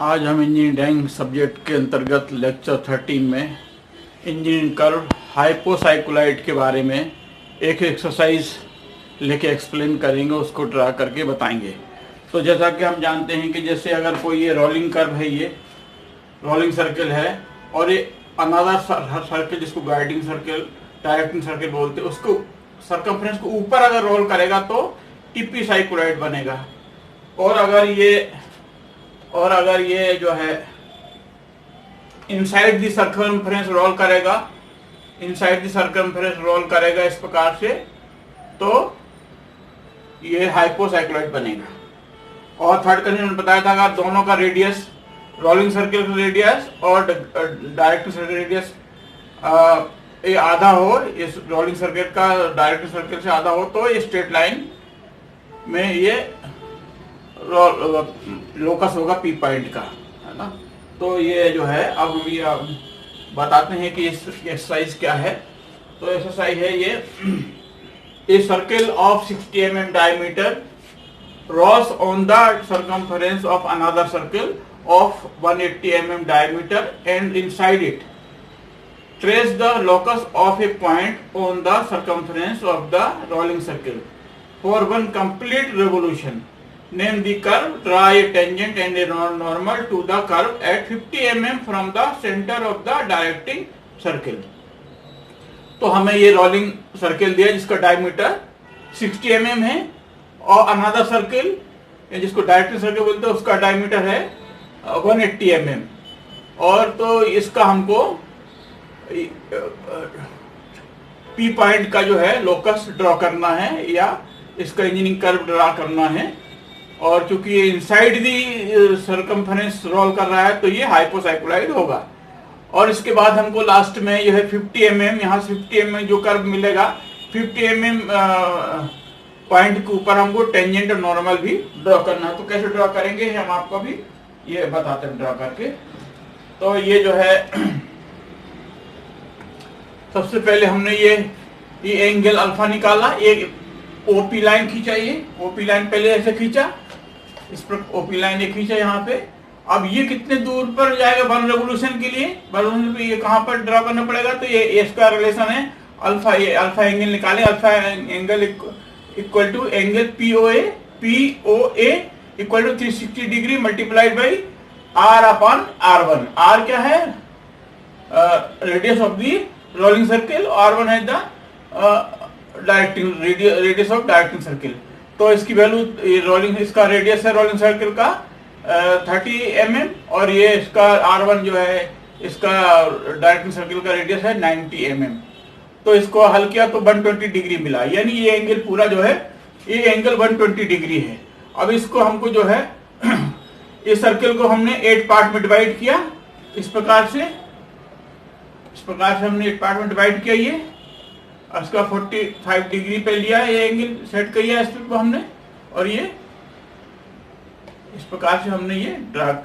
आज हम engineering subject के अंतर्गत लेक्चर 13 में इंजीनियरिंग कर्व हाइपोसाइक्लोइड के बारे में एक एक्सरसाइज लेके एक्सप्लेन करेंगे, उसको ड्रा करके बताएंगे। तो जैसा कि हम जानते हैं कि जैसे अगर कोई ये रोलिंग कर्व है, ये रोलिंग सर्कल है और ये अनदर सर्कल जिसको गाइडिंग सर्कल, डायरेक्टिंग सर्कल बोलते हैं, उसको सर्कमफ्रेंस को ऊपर अगर रोल करेगा तो इपिसाइक्लोइड बनेगा। और अगर ये जो है इनसाइड द सर्कमफ्रेंस रोल करेगा, इनसाइड द सर्कमफ्रेंस रोल करेगा इस प्रकार से, तो ये हाइपोसाइक्लोइड बनेगा। और थर्ड कंडीशन बताया था, अगर दोनों का रेडियस, रोलिंग सर्कल का रेडियस और डायरेक्टिंग सर्कल रेडियस ये आधा हो, इस रोलिंग सर्कल का डायरेक्टिंग सर्कल से आधा हो, तो ये स्ट्रेट लाइन में ये लोकस होगा पी पॉइंट का, है ना। तो ये जो है अब ये बताते हैं कि इस एक्सरसाइज क्या है। तो एक्सरसाइज है ये, a circle of 60 mm diameter rolls on the circumference of another circle of 180 mm diameter, and inside it trace the locus of a point on the circumference of the rolling circle for one complete revolution. Name the curve, draw a tangent and a normal to the curve at 50 mm from the center of the directing circle. तो हमें ये rolling circle दिया जिसका diameter 60 mm है, और another circle जिसको directing circle बोलते हैं उसका डायमीटर है 180 mm। और तो इसका हमको पी पॉइंट का जो है लोकस ड्रॉ करना है, या इसका इंजीनियरिंग कर्व ड्रॉ करना है। और चूंकि ये इनसाइड दी सर्कमफ्रेंस रोल कर रहा है तो ये हाइपोसाइक्लोइड होगा। और इसके बाद हमको लास्ट में यह है 50 mm, यहाँ से 50 mm जो कर्व मिलेगा, 50 mm पॉइंट के ऊपर हमको टेंजेंट और नॉर्मल भी ड्रॉ करना है। तो कैसे ड्रॉ करेंगे हम आपको भी ये बताते हैं ड्रॉ करके। तो ये जो है सबसे पहले हमने ये एंगल अल्फा निकाला, एक ओपी लाइन खींचा, ये ओपी लाइन पहले ऐसे खींचा, इस पर ओपी लाइन ये खींचा यहाँ पे। अब ये कितने दूर पर जाएगा वन रेवोल्यूशन के लिए, रेवोल्यूशन पे ये कहाँ पर ड्रॉ करना पड़ेगा, तो ये इसका रिलेशन है अल्फा, ये अल्फा एंगल निकाले, alpha angle equal to angle POA equal to 360 degree multiplied by R upon R1। R क्या है, radius of the rolling circle, R1 है the directing radius of directing circle. तो इसकी value rolling, इसका radius है rolling circle का 30 mm, और ये इसका R1 जो है इसका डायरेक्टिंग सर्कल का रेडियस है 90 mm। तो इसको हल किया तो 120 डिग्री मिला, यानी ये एंगल पूरा जो है ये एंगल 120 डिग्री है। अब इसको हमको जो है इस सर्कल को हमने 8 पार्ट में डिवाइड किया, इस प्रकार से हमने 8 पार्ट में डिवाइड किया, ये इसका 45 डिग्री पे लिया, ये एंगल सेट किया इस पे हमने, और ये इस प्रकार से हमने ये ड्रैग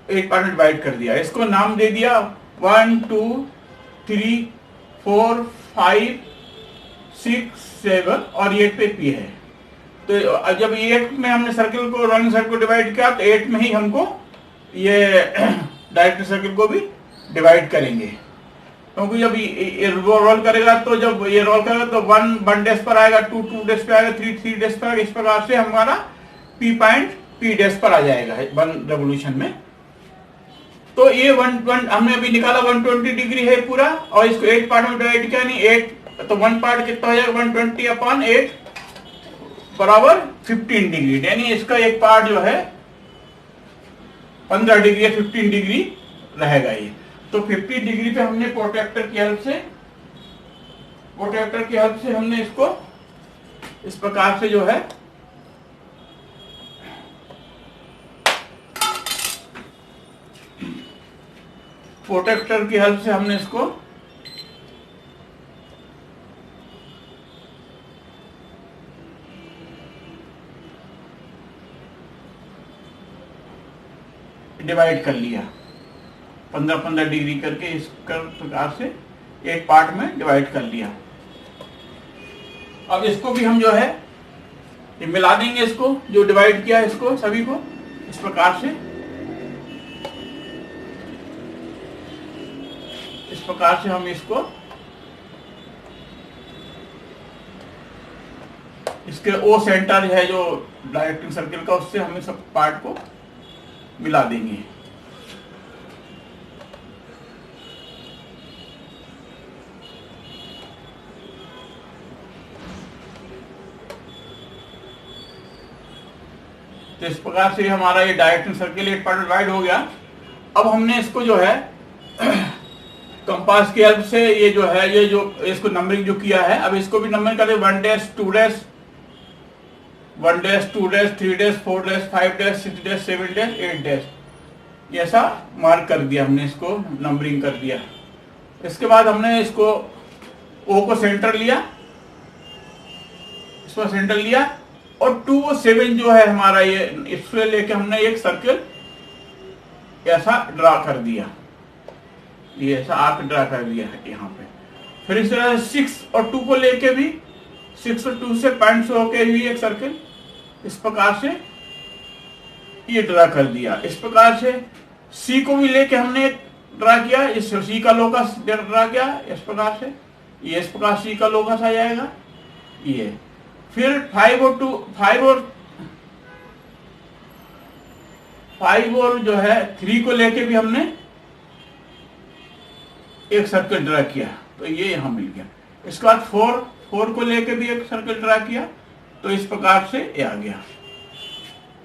8 पार्ट में डिवाइड कर दिया। इसको नाम दे दिया 1 2 3 4 5 6 7 और 8 पे पी है। तो जब 8 में हमने सर्कल को, रोलिंग सर्कल को डिवाइड किया, तो 8 में ही हमको ये डायरेक्ट सर्कल को भी डिवाइड करेंगे, क्योंकि जब ये रोल करेगा तो जब ये रोल करेगा तो 1 डैश पर आएगा, 2 डैश पे आएगा, 3 डैश पर आएगा। इस प्रकार से हमारा पी पॉइंट पी डैश पर आ जाएगा 1 रेवोल्यूशन में। तो ये हमने अभी निकाला 120 डिग्री है पूरा, और इसको 8 पार्ट में डिवाइड किया, नहीं 8 तो 1 पार्ट कितना हो जाएगा, 120 अपॉन 8 बराबर 15 डिग्री, यानी इसका एक पार्ट जो है 15 डिग्री या 15 डिग्री रहेगा ये। तो 15 डिग्री पे हमने प्रोट्रैक्टर की हेल्प से हमने इसको इस प्रकार से जो है प्रोट्रैक्टर की हेल्प से हमने इसको डिवाइड कर लिया, 15-15 डिग्री करके इस प्रकार से 8 पार्ट में डिवाइड कर लिया। अब इसको भी हम जो है ये मिला देंगे, इसको जो डिवाइड किया है इसको सभी को इस प्रकार से इस प्रकार से हम इसको इसके ओ सेंटर है जो डायरेक्टिंग सर्किल का, उससे हम सब पार्ट को मिला देंगे। तो इस प्रकार से हमारा ये डायरेक्टिंग सर्किल 8 पार्ट डिवाइड हो गया। अब हमने इसको जो है कंपास की हेल्प से ये जो है ये जो इसको नंबरिंग जो किया है, अब इसको भी नंबरिंग करें 1 dash 2 dash 1 dash 2 dash 3 dash 4 dash 5 dash 6 dash 7 dash 8 dash, ऐसा मार्क कर दिया हमने, इसको नंबरिंग कर दिया। इसके बाद हमने इसको ओ को सेंटर लिया, इसको सेंटर लिया और 2 और 7 जो है हमारा ये, इससे लेके हमने एक सर्किल ऐसा ड्रा कर दिया, ये ऐसा आर्क ड्रा कर दिया है यहाँ पे। फिर इस तरह 6 और 2 को लेके भी 6 और 2 से पॉइंट से होके भी एक सर्किल इस प्रकार से ये ड्रा कर दिया। इस प्रकार से C को भी लेके हमने ड्रा किया, इस C का लोकस ड्रा किया इस प्रकार से, ये इस प्रकार C का लोकस आ जाएगा ये। फिर 5 और जो है 3 को लेके भी हमने एक सर्किल ड्रा किया, तो ये यहां मिल गया। इसके बाद 4 को लेके भी एक सर्किल ड्रा किया, तो इस प्रकार से ये आ गया।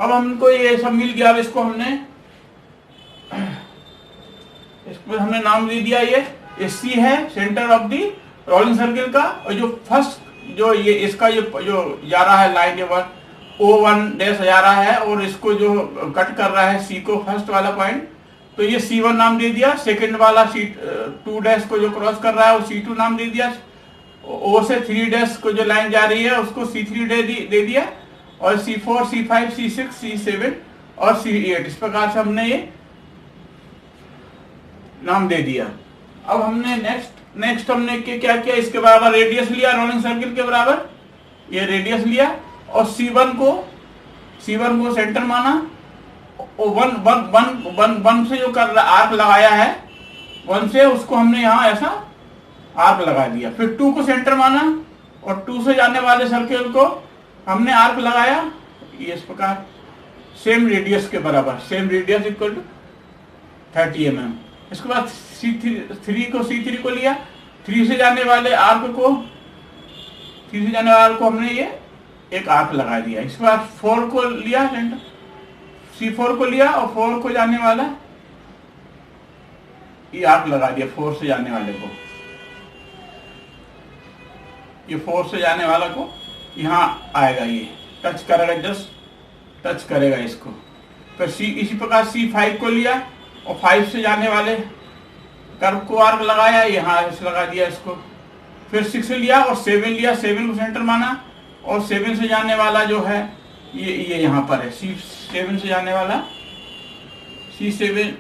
अब हमको ये सब मिल गया। अब इसको हमने नाम दे दिया, ये C है centre of the rolling circle का, और जो फर्स्ट जो ये इसका जो जा रहा है लाइन ये O1 डैश जा रहा है और इसको जो कट कर रहा है C को फर्स्ट वाला पॉइंट, तो ये C1 नाम दे दिया। सेकंड वाला C2 डैश को जो क्रॉस कर रहा है वो C2 नाम दे दिया। O से 3 डैश को जो लाइन जा रही है उसको C3 दे दिया, और C4 C5 C6 C7 और C8, इस प्रकार से हमने ये नाम दे दिया। अब हमने नेक्स्ट हमने क्या किया, इसके बराबर रेडियस लिया, रोलिंग सर्किल के बराबर ये रेडियस लिया, और C1 को सेंटर माना, और वन से जो कर आर्क लगाया है 1 से, उसको हमने यहाँ ऐसा आर्क लगा दिया। फिर 2 को सेंटर माना और 2 से जाने वाले सर्किल को हमने आर्क लगाया, ये इस प्रकार सेम रेडियस के बराबर, same radius equal to 30 mm। इसके बाद C3 को लिया, 3 से जाने वाले आर्क को हमने ये एक आर्क लगा दिया। इसके बाद 4 को लिया सेंटर, C4 को लिया और 4 को जाने वाला ये आर्क लगा दिया, 4 से जाने वाले को, ये 4 से जाने वाला को यहाँ आएगा, ये टच करेगा, जस्ट टच करेगा इसको। फिर इसी प्रकार C5 को लिया और 5 से जाने वाले कर्व को आर्क लगाया, यहाँ लगा दिया इसको। फिर 6 लिया और 7 लिया, 7 को सेंटर माना, और 7 से जाने वाला जो है ये यहाँ पर है, C7 से जाने वाला, C7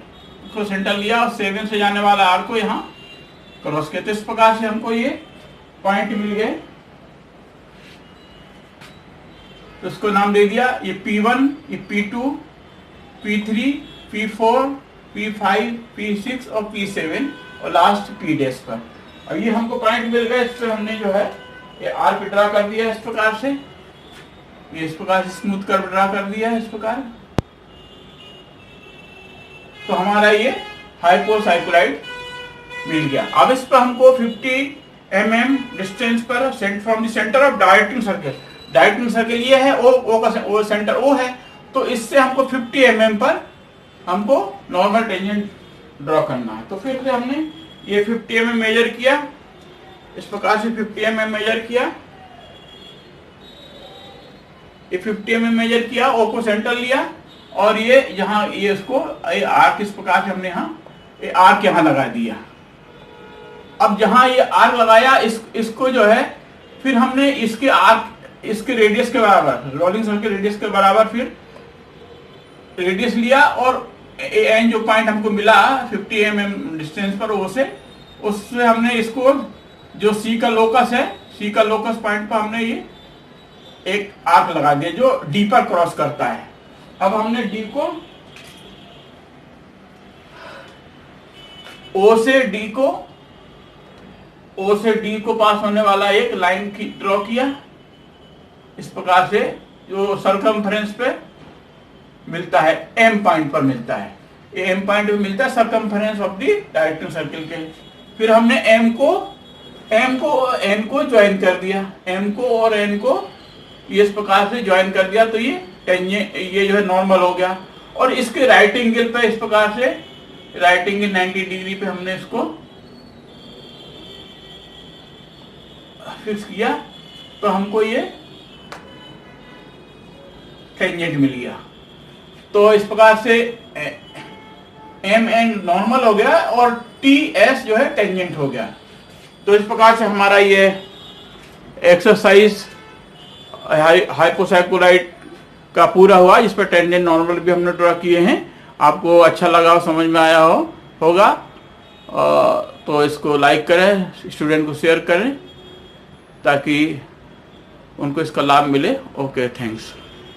को सेंटर लिया और 7 से जाने वाला आर्क को यहाँ क्रॉस किया। तो इस प्रकार से हमको ये पॉइंट मिल गए, तो इसको नाम दे दिया, ये P1, ये P2, P3, P4, P5, P6 और P7 और लास्ट P डैश पर। अब ये हमको पॉइंट मिल गए, इस पर हमने जो है ये आर्क ड्रा कर दिया इस प्रकार से, ये इस प्रकार से स्मूथ कर्व ड्रा कर दिया है इस प्रकार। तो हमारा ये हाइपोसाइक्लोइड मिल गया। अब इस पर हमको 50 mm डिस्टेंस पर from the centre of directing circle ये है, ओ सेंटर ओ है, तो इससे हमको 50 mm पर हमको नॉर्मल टेंजेंट ड्रॉ करना है। तो फिर से हमने ये 50 mm मेजर किया, इस प्रकार से 50 mm मेजर किया, ये 50 mm मेजर किया, ओ को सेंटर लिया, और ये यहाँ ये इसको आर्क इस प्रकार से हमने यहाँ आर्क यहाँ लगा दिया। अब जहां ये आर्क लगाया इसको जो है, फिर हमने इसके रेडियस के बराबर, रोलिंग सर्किल रेडियस के बराबर फिर रेडियस लिया, और एन जो पॉइंट हमको मिला 50 mm डिस्टेंस पर, उससे हमने इसको जो C का लोकस है, C का लोकस पॉइंट पर हमने ये एक आर्क लगा दिया जो D पर क्रॉस करता है। अब हमने D को, O से D को O से D को पास होने वाला एक लाइन की ड्रॉ किया इस प्रकार से, जो सरकमफ्रेंस पे मिलता है, M पॉइंट पर मिलता है। ये M पॉइंट पे मिलता है सरकमफ्रेंस ऑफ दी डायरेक्ट्रिक सर्किल के। फिर हमने M को N को ज्वाइन कर दिया, M को और N को ये इस प्रकार से ज्वाइन कर दिया, तो ये जो है नॉर्मल हो गया। और इसके राइट एंगल पे इस प्रकार से राइट एंगल 90 डिग्री पे हमने इसको फिक्स किया, तो हमको ये टेंजेंट मिल गया। तो इस प्रकार से M एंड नॉर्मल हो गया और TS जो है टेंजेंट हो गया। तो इस प्रकार से हमारा ये एक्सरसाइज हाइपोसाइक्लोराइड का पूरा हुआ, जिस पर टेंजेंट नॉर्मल भी हमने ड्रॉ किए हैं। आपको अच्छा लगा हो, समझ में आया होगा, तो इसको लाइक करें, स्टूडेंट को शेयर करें ताकि उनको इसका लाभ मिले। Okay, thanks.